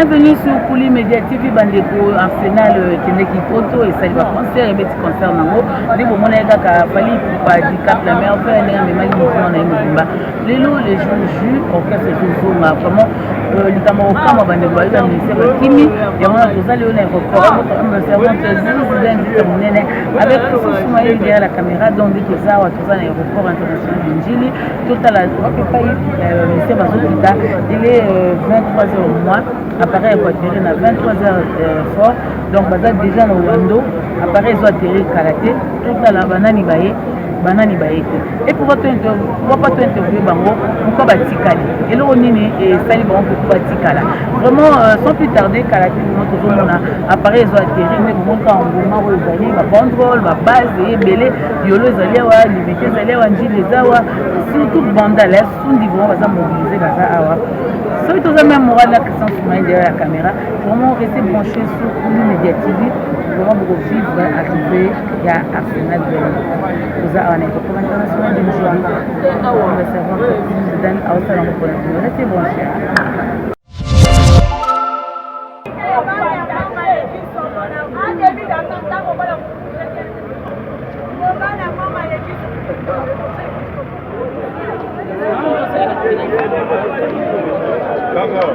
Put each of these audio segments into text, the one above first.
Bienvenue sur Kouli Media TV Bandeko Arsenal Kendeki Poto et Saliba concert et petit concert nango de bon mona kaka fali pas di cap la mer faire les mais mali mouvement na mubimba lelo les jours orchestre Zuma vraiment likambo kama bandeko ba ministère Kimi ya mona tozali on aéroport notre servante Zuzu munene avec Sousuma derrière la caméra donc dit que ça wa tozali aéroport international d'Injili total on peut pas ministère bazokita il est 23h au mois appareil équatorien à 23h fort donc baza déjà na Wando appareil zo atterrir karaté tout la banani baye et pour votre interview pas tout interview bango pourquoi batikali et le nini et sali bango pourquoi batikala vraiment sans plus tarder karaté notre zone a appareil zo atterrir mais bon quand on m'a regardé ba contrôle ba base et belé yolo zali wa limité zali wa njili zawa surtout bandala sundi bon baza mobiliser baza awa. Si vous avez même moral la question sur derrière la caméra, vraiment rester branché sur Kouli Media TV, vraiment pour vivre, arriver à Arsenal de vous avez un école international de Nigeria. On va savoir que vous êtes à Oussala pour la restez branché. D'accord.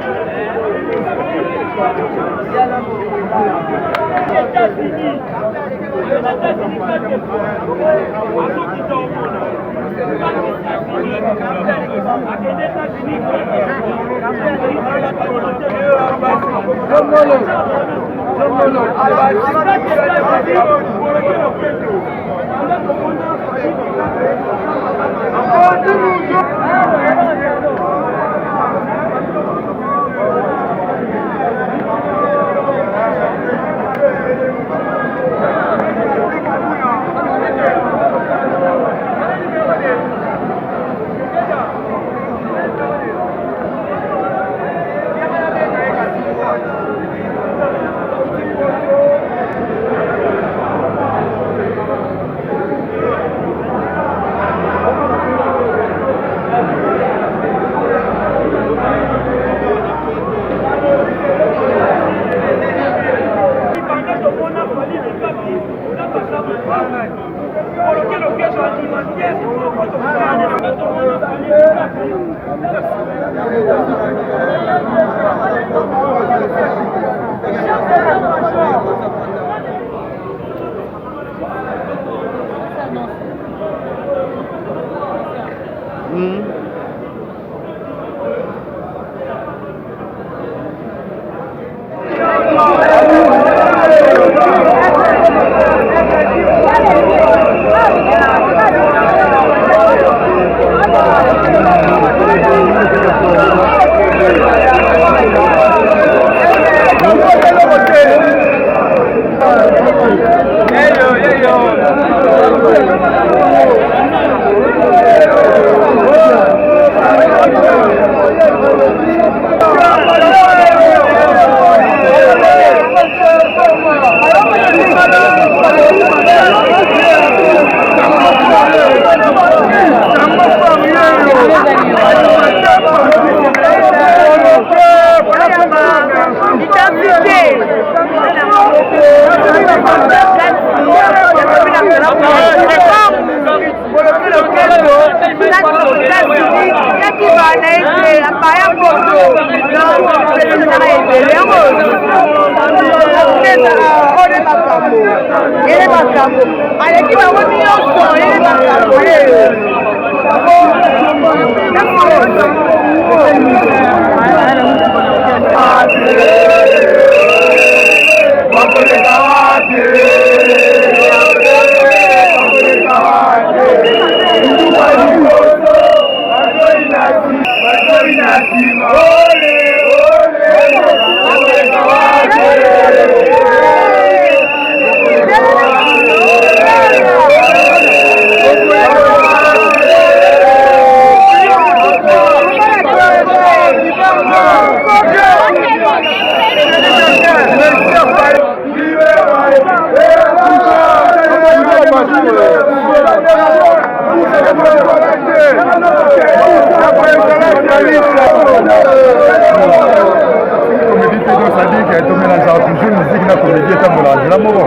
c'est-à-dire que tout mélange toujours musique na comédie est un mélange là moko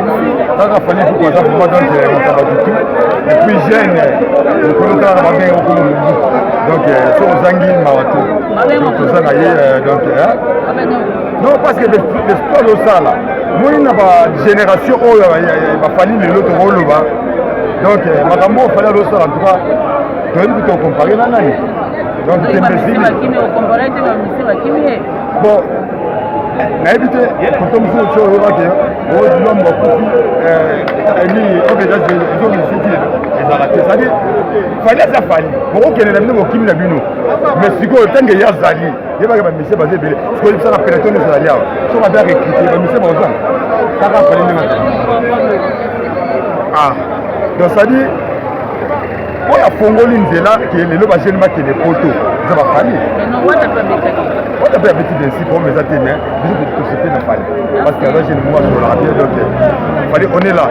ça fallait pour ça pour moi donc tout et puis jeune le collecteur va bien au coup donc so zangi mawato donc ça na donc non parce que l'espoir de ça là moi il n'a pas génération oh il va falloir l'autre rôle là donc makambo fallait le ça en tout cas tu peux comparer là nani donc tu bon nayebi te koto mosusu otio oyokaki onombo okufi nini okezazomisiki ezala te cestadi fali aza fali bokokende na bino bokimi na bino mais sikoyo ntange ye azali yebaka bamisie baza ebele sikoyo ebisaka peloton ezali awa soki abe arekrite bamisie baozana kaka fali ndenge donc cestadi oyo afongoli nzela lelo bagene bakende poto eza bafali on a bien petit ainsi pour mes athéniens, mais tout ce qu'il fallait. Parce que là, j'ai le mois sur la radio, donc il fallait, on est là.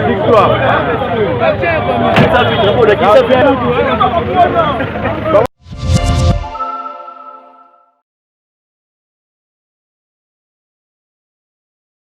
Victoire.